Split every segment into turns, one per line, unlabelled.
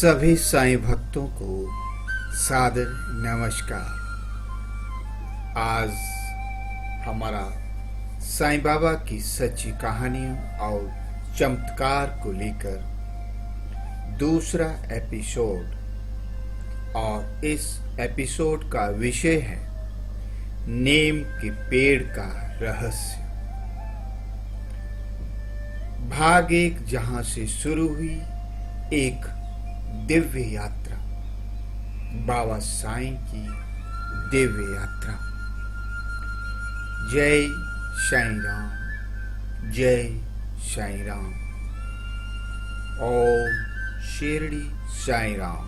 सभी साईं भक्तों को सादर नमस्कार। आज हमारा साईं बाबा की सच्ची कहानियों और चमत्कार को लेकर दूसरा एपिसोड, और इस एपिसोड का विषय है नीम के पेड़ का रहस्य। भाग एक, जहां से शुरू हुई एक दिव्य यात्रा, बाबा साईं की दिव्य यात्रा। जय साईं राम, जय साईं राम। ओम शिरडी साईं राम।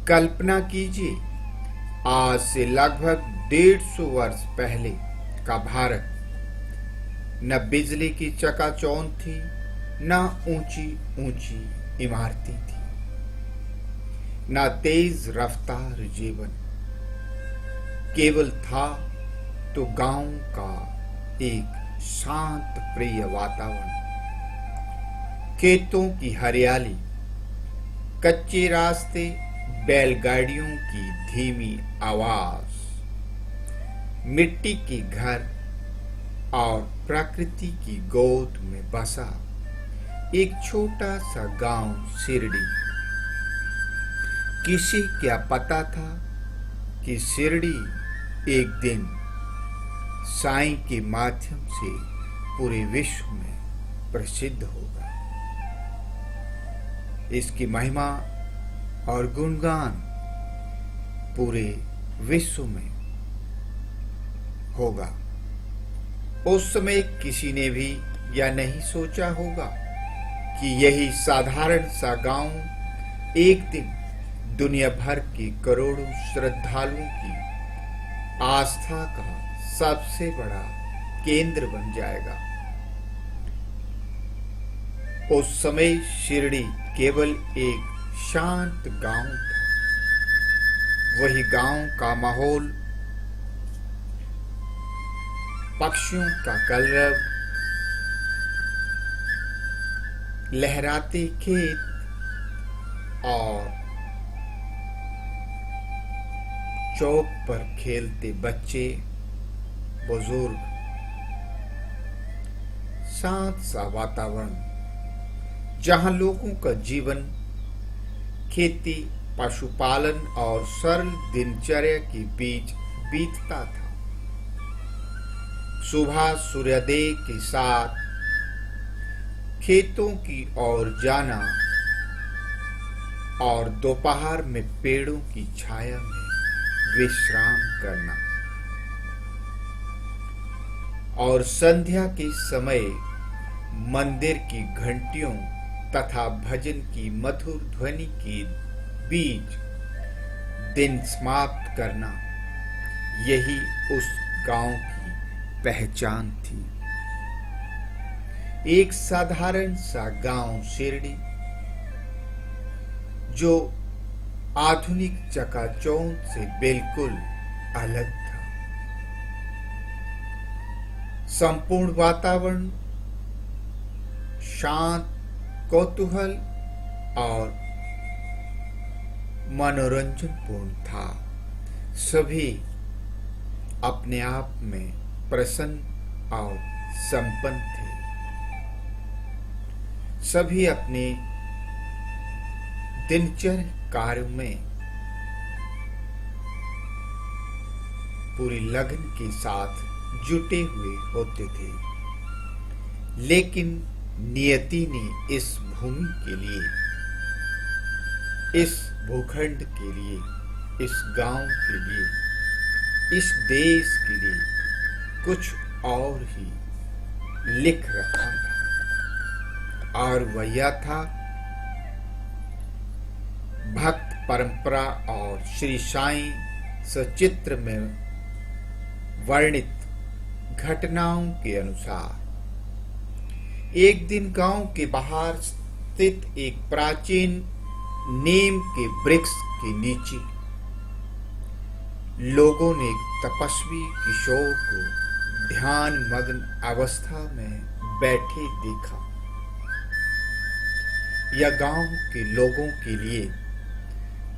कल्पना कीजिए, आज से लगभग 150 वर्ष पहले का भारत। न बिजली की चकाचौंध थी, न ऊंची ऊंची इमारतें थी, न तेज रफ्तार जीवन। केवल था तो गांव का एक शांत प्रिय वातावरण। खेतों की हरियाली, कच्चे रास्ते, बैलगाड़ियों की धीमी आवाज, मिट्टी के घर और प्रकृति की गोद में बसा एक छोटा सा गांव शिरडी। किसी क्या पता था कि शिरडी एक दिन साईं के माध्यम से पूरे विश्व में प्रसिद्ध होगा। इसकी महिमा और गुणगान पूरे विश्व में होगा। उस समय किसी ने भी यह नहीं सोचा होगा कि यही साधारण सा गांव एक दिन दुनिया भर के करोड़ों श्रद्धालुओं की आस्था का सबसे बड़ा केंद्र बन जाएगा। उस समय शिरडी केवल एक शांत गांव था। वही गांव का माहौल, पक्षियों का कलरव, लहराते खेत और चौक पर खेलते बच्चे, बुजुर्ग, शांत सा वातावरण जहां लोगों का जीवन खेती, पशुपालन और सरल दिनचर्या के बीच बीतता था। सुबह सूर्योदय के साथ खेतों की ओर जाना और दोपहर में पेड़ों की छाया में विश्राम करना, और संध्या के समय मंदिर की घंटियों तथा भजन की मधुर ध्वनि के बीच दिन समाप्त करना, यही उस गांव की पहचान थी। एक साधारण सा गांव शिरडी, जो आधुनिक चकाचौंध से बिल्कुल अलग था। संपूर्ण वातावरण शांत, कौतूहल और मनोरंजनपूर्ण था। सभी अपने आप में प्रसन्न और संपन्न थे। सभी अपने दिनचर्या कार्य में पूरी लगन के साथ जुटे हुए होते थे। लेकिन नियति ने इस भूमि के लिए, इस भूखंड के लिए, इस गांव के लिए, इस देश के लिए कुछ और ही लिख रखा था, और वह यह था भक्त परंपरा और श्री साईं सचित्र में वर्णित घटनाओं के अनुसार। एक दिन गांव के बाहर स्थित एक प्राचीन नीम के वृक्ष के नीचे लोगों ने एक तपस्वी किशोर को ध्यान मग्न अवस्था में बैठे देखा। या गांव के लोगों के लिए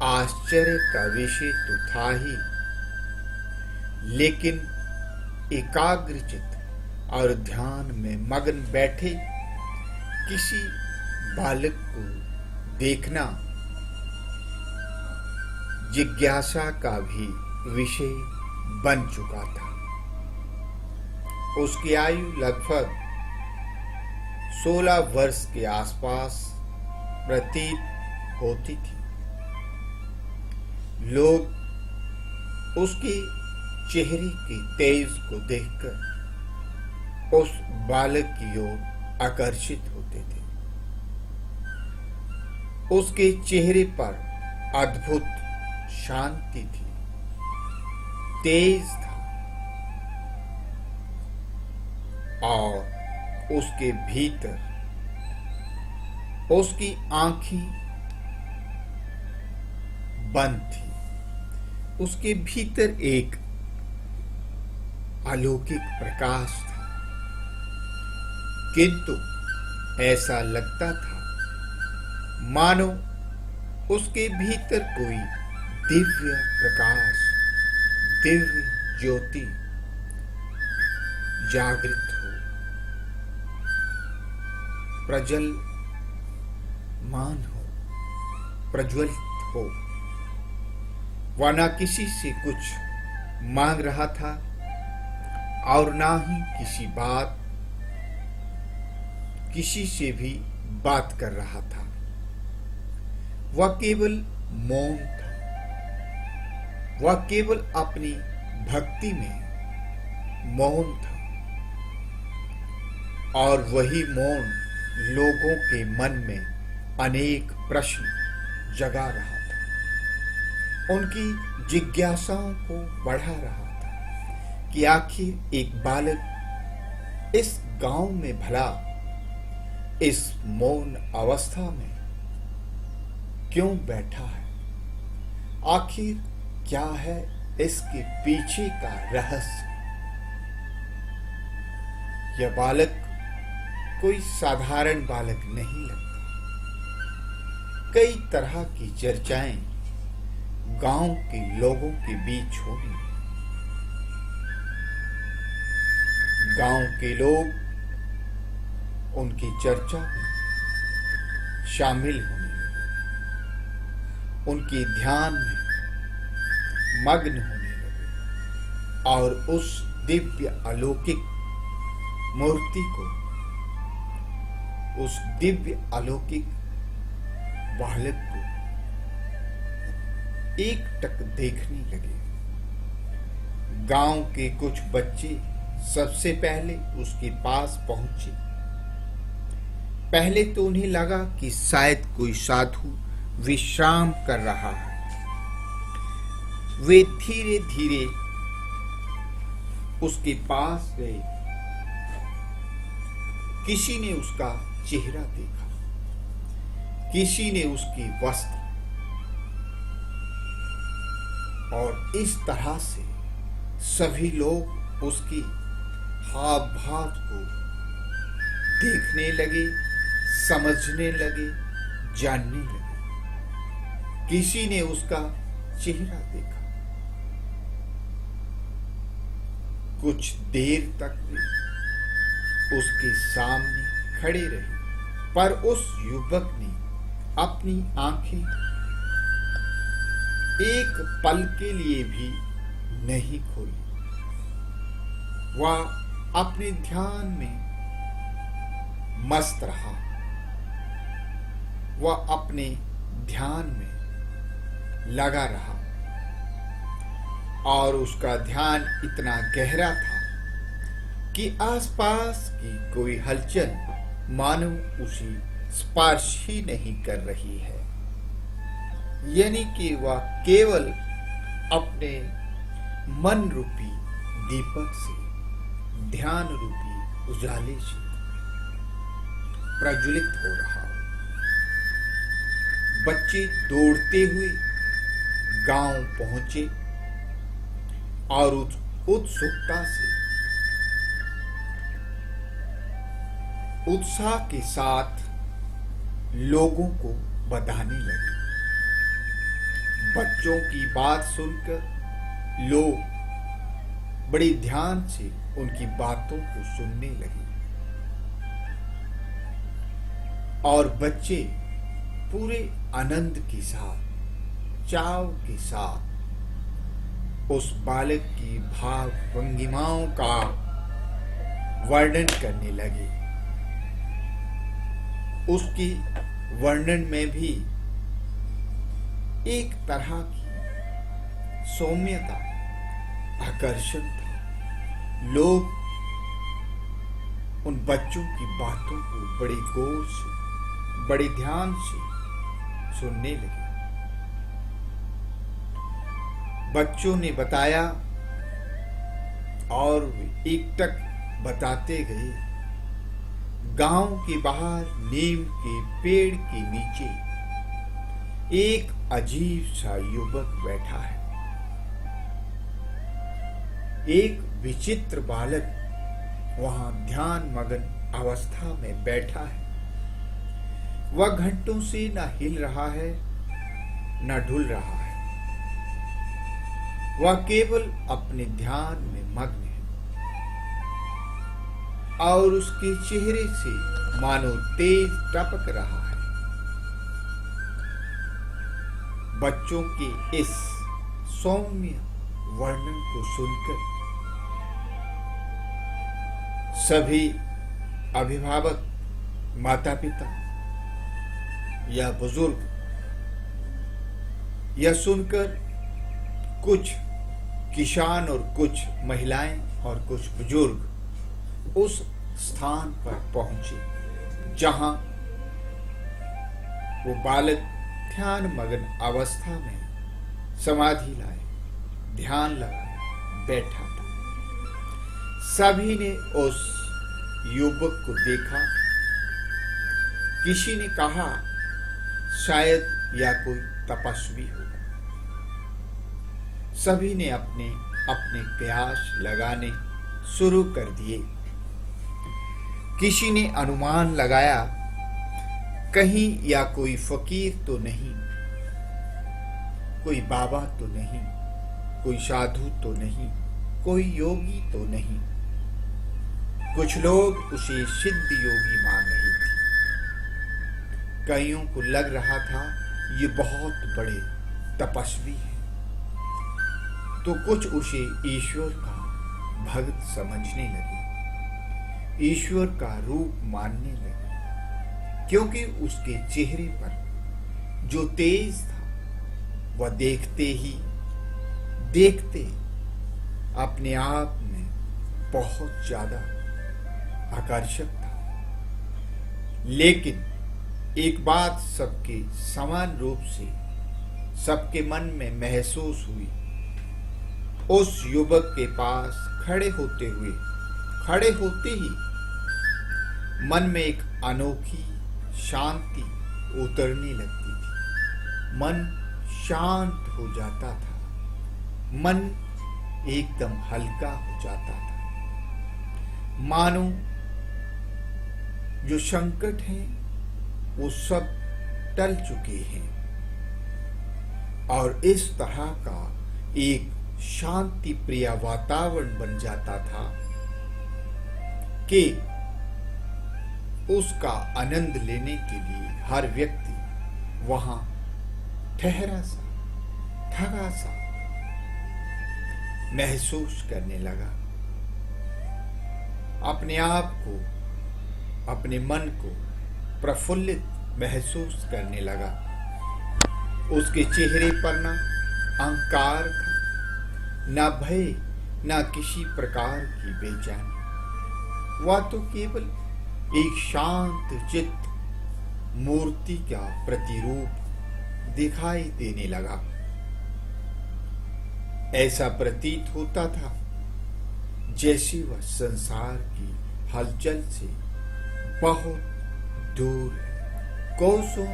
आश्चर्य का विषय तो था ही, लेकिन एकाग्रचित और ध्यान में मग्न बैठे किसी बालक को देखना जिज्ञासा का भी विषय बन चुका था। उसकी आयु लगभग 16 वर्ष के आसपास प्रतीत होती थी। लोग उसके चेहरे की तेज को देखकर उस बालक की ओर आकर्षित होते थे। उसके चेहरे पर अद्भुत शांति थी, तेज था और उसके भीतर उसकी आंखें बंद थी। उसके भीतर एक अलौकिक प्रकाश था, किंतु ऐसा लगता था मानो उसके भीतर कोई दिव्य प्रकाश, दिव्य ज्योति जागृत हो, प्रज्वलित हो। वह न किसी से कुछ मांग रहा था और ना ही किसी से भी बात कर रहा था। वह केवल मौन था। वह केवल अपनी भक्ति में मौन था और वही मौन लोगों के मन में अनेक प्रश्न जगा रहा था, उनकी जिज्ञासाओं को बढ़ा रहा था कि आखिर एक बालक इस गांव में भला इस मौन अवस्था में क्यों बैठा है? आखिर क्या है इसके पीछे का रहस्य? यह बालक कोई साधारण बालक नहीं लगता। कई तरह की चर्चाएं गांव के लोगों के बीच होने, गांव के लोग उनकी चर्चा में शामिल होने लगे, उनके ध्यान में मग्न होने लगे और उस दिव्य अलौकिक मूर्ति को, उस दिव्य अलौकिक बालक को एकटक देखने लगे। गांव के कुछ बच्चे सबसे पहले उसके पास पहुंचे। पहले तो उन्हें लगा कि शायद कोई साधु विश्राम कर रहा है। वे धीरे धीरे उसके पास गए। किसी ने उसका चेहरा देखा, किसी ने उसकी वस्त्र, और इस तरह से सभी लोग उसकी हाव भाव को देखने लगे, समझने लगे, जानने लगे। किसी ने उसका चेहरा देखा। कुछ देर तक वे उसके सामने खड़े रहे, पर उस युवक ने अपनी आंखें एक पल के लिए भी नहीं खोली। वह अपने ध्यान में मस्त रहा। वह अपने ध्यान में लगा रहा और उसका ध्यान इतना गहरा था कि आसपास की कोई हलचल मानो उसे स्पर्श ही नहीं कर रही है। यानी कि वह केवल अपने मन रूपी दीपक से, ध्यान रूपी उजाले से प्रज्वलित हो रहा। बच्चे दौड़ते हुए गांव पहुंचे और उत्सुकता से, उत्साह के साथ लोगों को बताने लगे। बच्चों की बात सुनकर लोग बड़ी ध्यान से उनकी बातों को सुनने लगे और बच्चे पूरे आनंद के साथ, चाव के साथ उस बालक की भाव भंगिमाओं का वर्णन करने लगे। उसकी वर्णन में भी एक तरह की सौम्यता, आकर्षण था। लोग उन बच्चों की बातों को बड़े गौर से, बड़े ध्यान से सुनने लगे। बच्चों ने बताया और वे एकटक बताते गए। गांव के बाहर नीम के पेड़ के नीचे एक अजीब सा युवक बैठा है। एक विचित्र बालक वहां ध्यान मगन अवस्था में बैठा है। वह घंटों से न हिल रहा है न ढुल रहा है। वह केवल अपने ध्यान में मग्न है और उसके चेहरे से मानो तेज टपक रहा है। बच्चों के इस सौम्य वर्णन को सुनकर सभी अभिभावक, माता पिता या बुजुर्ग यह सुनकर, कुछ किसान और कुछ महिलाएं और कुछ बुजुर्ग उस स्थान पर पहुंचे जहां वो बालक ध्यान मगन अवस्था में समाधि लाए, ध्यान लगाए बैठा था। सभी ने उस युवक को देखा। किसी ने कहा शायद यह कोई तपस्वी हो। सभी ने अपने अपने कयास लगाने शुरू कर दिए। किसी ने अनुमान लगाया कहीं या कोई फकीर तो नहीं, कोई बाबा तो नहीं, कोई साधु तो नहीं, कोई योगी तो नहीं। कुछ लोग उसे सिद्ध योगी मान रहे थे। कईयों को लग रहा था ये बहुत बड़े तपस्वी है, तो कुछ उसे ईश्वर का भक्त समझने लगे, ईश्वर का रूप मानने लगे, क्योंकि उसके चेहरे पर जो तेज था वह देखते ही देखते अपने आप में बहुत ज्यादा आकर्षक था। लेकिन एक बात सबके समान रूप से सबके मन में महसूस हुई। उस युवक के पास खड़े होते ही मन में एक अनोखी शांति उतरने लगती थी। मन शांत हो जाता था, मन एकदम हल्का हो जाता था। मानो जो संकट हैं वो सब टल चुके हैं और इस तरह का एक शांति प्रिय वातावरण बन जाता था कि उसका आनंद लेने के लिए हर व्यक्ति वहां ठहरा सा, थका सा महसूस करने लगा। अपने आप को, अपने मन को प्रफुल्लित महसूस करने लगा। उसके चेहरे पर ना अहंकार था, ना भय, ना किसी प्रकार की बेचैनी। वह तो केवल एक शांत चित्त मूर्ति का प्रतिरूप दिखाई देने लगा। ऐसा प्रतीत होता था जैसे वह संसार की हलचल से बहुत दूर है, कोसों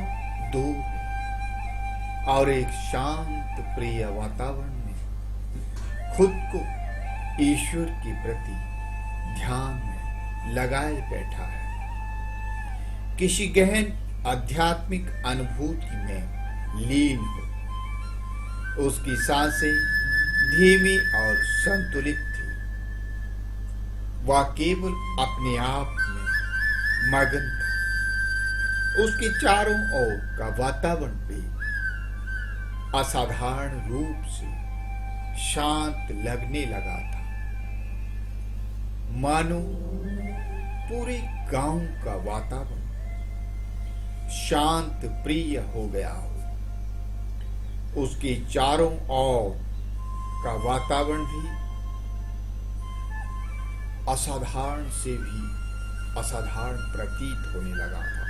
दूर है और एक शांत प्रिय वातावरण में खुद को ईश्वर के प्रति ध्यान में लगाए बैठा है। किसी गहन आध्यात्मिक अनुभूति में लीन हो। उसकी सांसें धीमी और संतुलित थी। वह केवल अपने आप में मगन था। उसके चारों ओर का वातावरण भी असाधारण रूप से शांत लगने लगा था, मानो पूरे गांव का वातावरण शांत प्रिय हो गया हो। उसके चारों ओर का वातावरण भी असाधारण से भी असाधारण प्रतीत होने लगा था।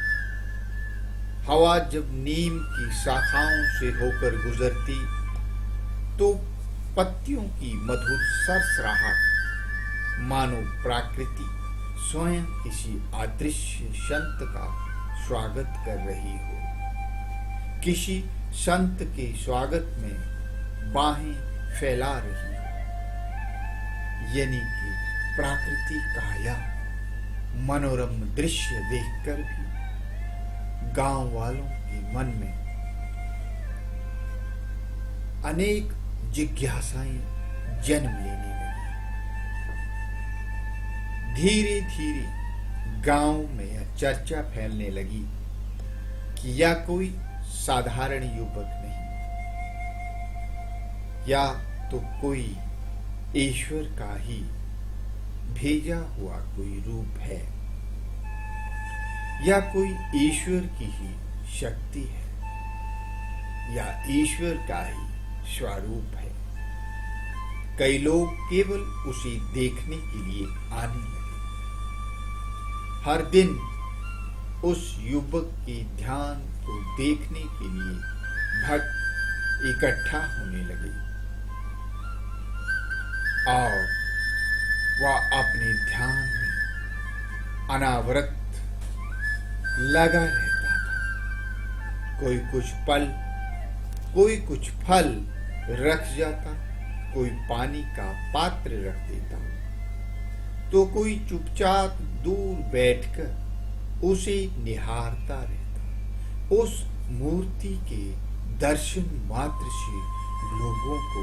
हवा जब नीम की शाखाओं से होकर गुजरती तो पत्तियों की मधुर सरसराहट मानो प्रकृति स्वयं किसी अदृश्य संत का स्वागत कर रही हो, किसी संत के स्वागत में बाहें फैला रही हो। यानी कि प्रकृति का यह मनोरम दृश्य देखकर भी गांव वालों के मन में अनेक जिज्ञासाएं जन्म लेने लगी। धीरे धीरे गांव में यह चर्चा फैलने लगी कि यह कोई साधारण युवक नहीं, या तो कोई ईश्वर का ही भेजा हुआ कोई रूप है, या कोई ईश्वर की ही शक्ति है, या ईश्वर का ही स्वरूप है। कई लोग केवल उसे देखने के लिए आने लगे। हर दिन उस युवक के ध्यान को देखने के लिए भक्त इकट्ठा होने लगे और वह अपने ध्यान में अनावरत लगा रहता था। कोई कुछ फल रख जाता, कोई पानी का पात्र रख देता, तो कोई चुपचाप दूर बैठकर उसे निहारता रहता। उस मूर्ति के दर्शन मात्र से लोगों को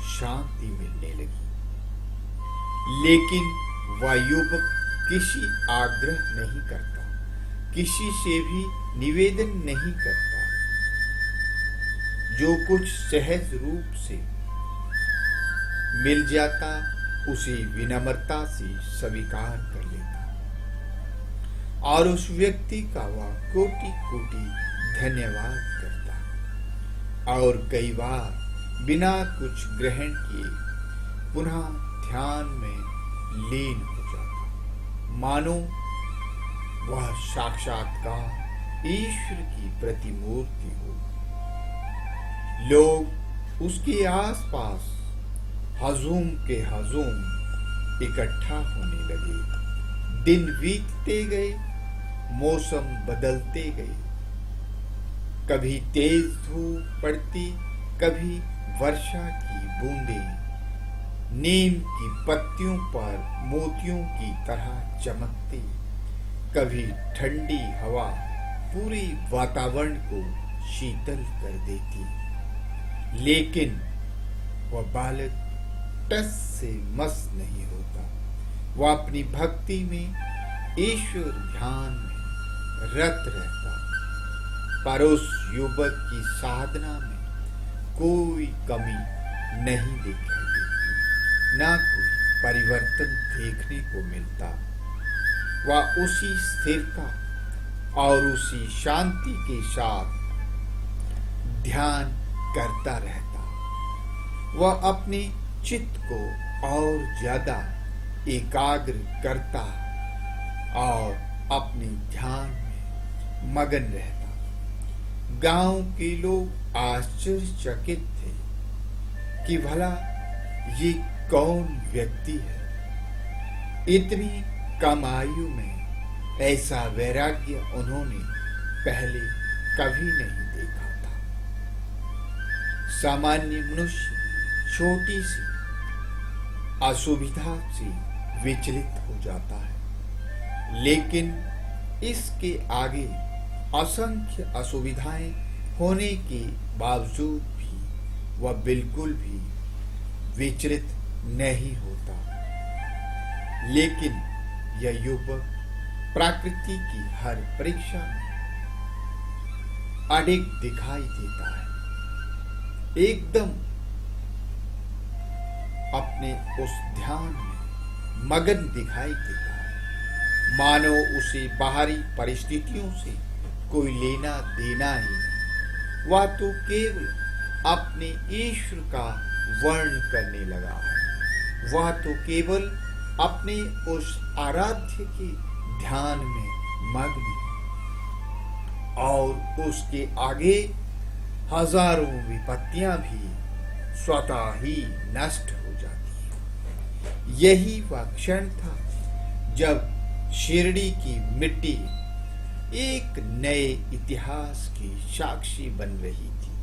शांति मिलने लगी। लेकिन वह युवक किसी आग्रह नहीं करता, किसी से भी निवेदन नहीं करता। जो कुछ सहज रूप से मिल जाता उसे विनम्रता से स्वीकार कर लेता और उस व्यक्ति का वह कोटि कोटि धन्यवाद करता और कई बार बिना कुछ ग्रहण किए पुनः ध्यान में लीन हो जाता, मानो वह साक्षात्कार ईश्वर की प्रतिमूर्ति हो। लोग उसके आसपास हजूम के हजूम इकट्ठा होने लगे। दिन बीतते गए, मौसम बदलते गए। कभी तेज धूप पड़ती, कभी वर्षा की बूंदें नीम की पत्तियों पर मोतियों की तरह चमकती, कभी ठंडी हवा पूरे वातावरण को शीतल कर देती। लेकिन वह बालक टस से मस नहीं होता। वह अपनी भक्ति में, ईश्वर ध्यान में रत रहता। पर उस युवक की साधना में कोई कमी नहीं दिखाई देती, ना कोई परिवर्तन देखने को मिलता। वह उसी स्थिरता और उसी शांति के साथ ध्यान करता रहता। वह अपने चित्त को और ज्यादा एकाग्र करता और अपने ध्यान में मगन रहता। गांव के लोग आश्चर्यचकित थे कि भला ये कौन व्यक्ति है, इतनी कम आयु में ऐसा वैराग्य उन्होंने पहले कभी नहीं देखा था। सामान्य मनुष्य छोटी सी असुविधा से विचलित हो जाता है, लेकिन इसके आगे असंख्य असुविधाएं होने के बावजूद भी वह बिल्कुल भी विचलित नहीं होता। लेकिन यह युवक प्रकृति की हर परीक्षा में अडिग दिखाई देता है, एकदम अपने उस ध्यान में मगन दिखाई देता है, मानो उसे बाहरी परिस्थितियों से कोई लेना देना ही नहीं। वह तो केवल अपने ईश्वर का वर्ण करने लगा है। वह तो केवल अपने उस आराध्य के ध्यान में मग्न है और उसके आगे हजारों विपत्तियां भी स्वतः ही नष्ट हो जाती हैं। यही वह क्षण था जब शिरडी की मिट्टी एक नए इतिहास की साक्षी बन रही थी।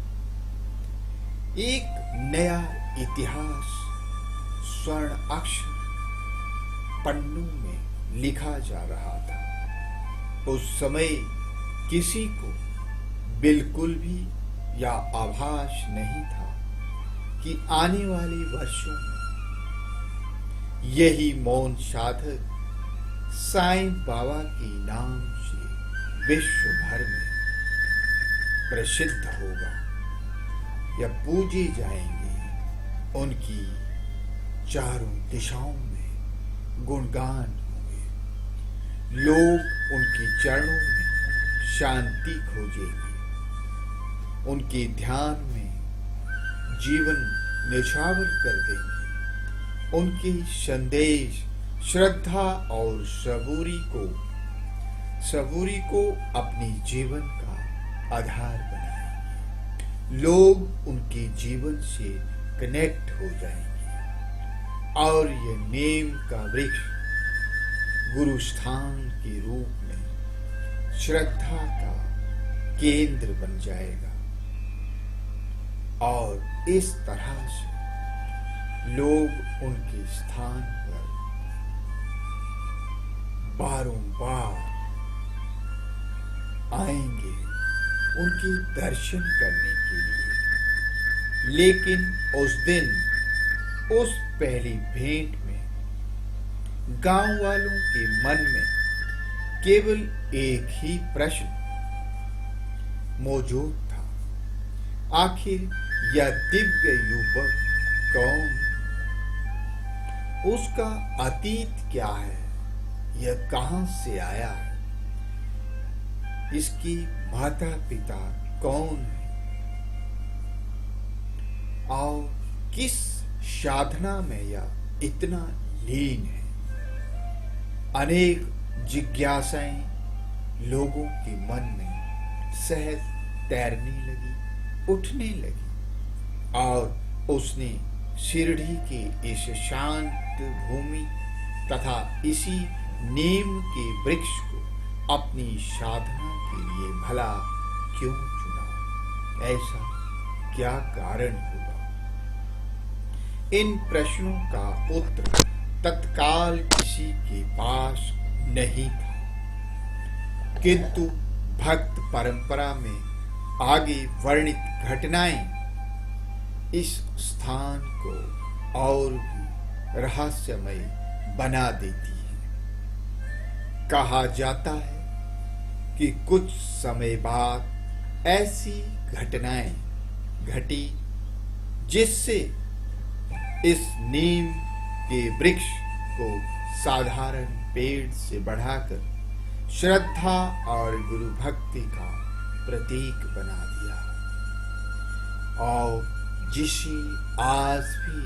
एक नया इतिहास स्वर्ण अक्षर पन्नों में लिखा जा रहा था। उस समय किसी को बिल्कुल भी या आभास नहीं था कि आने वाले वर्षों में यही मौन साधक साईं बाबा के नाम से विश्व भर में प्रसिद्ध होगा या पूजे जाएंगे। उनकी चारों दिशाओं में गुणगान होंगे। लोग उनके चरणों में शांति खोजेंगे, उनके ध्यान में जीवन निछावर कर देंगे। उनके संदेश श्रद्धा और सबूरी को अपनी जीवन का आधार बनाएंगे। लोग उनके जीवन से कनेक्ट हो जाएंगे और ये नीम का वृक्ष गुरु स्थान के रूप में श्रद्धा का केंद्र बन जाएगा और इस तरह से लोग उनके स्थान पर बारंबार आएंगे उनके दर्शन करने के लिए। लेकिन उस दिन, उस पहली भेंट में गांव वालों के मन में केवल एक ही प्रश्न मौजूद था, आखिर यह दिव्य युवक कौन है? उसका अतीत क्या है? यह कहां से आया है? इसकी माता पिता कौन है और किस साधना में यह इतना लीन है? अनेक जिज्ञासाएं लोगों के मन में सहज तैरने लगी, उठने लगी और उसने शिरडी के इस शांत भूमि तथा इसी नीम के वृक्ष को अपनी साधना के लिए भला क्यों चुना? ऐसा क्या कारण होगा? इन प्रश्नों का उत्तर तत्काल किसी के पास नहीं था, किंतु भक्त परंपरा में आगे वर्णित घटनाएं इस स्थान को और भी रहस्यमय बना देती है। कहा जाता है कि कुछ समय बाद ऐसी घटनाएं घटी जिससे इस नीम के वृक्ष को साधारण पेड़ से बढ़ाकर श्रद्धा और गुरु भक्ति का प्रतीक बना दिया और जिसे आज भी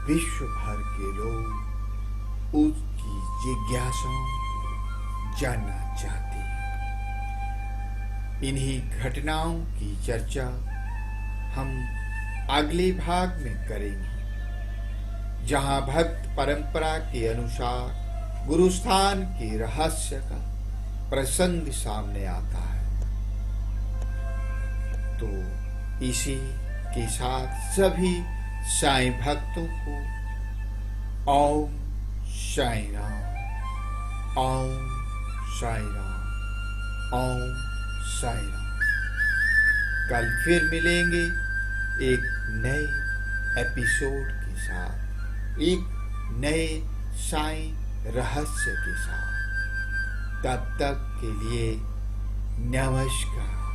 विश्व भर के लोग उसकी जिज्ञासाओं को जानना चाहते हैं। इन्हीं घटनाओं की चर्चा हम अगले भाग में करेंगे, जहां भक्त परंपरा के अनुसार गुरुस्थान के रहस्य का प्रसंग सामने आता है। तो इसी के साथ सभी साईं भक्तों को ओम साईं राम, ओम साईं राम, ओम साईं राम। कल फिर मिलेंगे एक नए एपिसोड के साथ, एक नए साईं रहस्य के साथ। तब तक के लिए नमस्कार।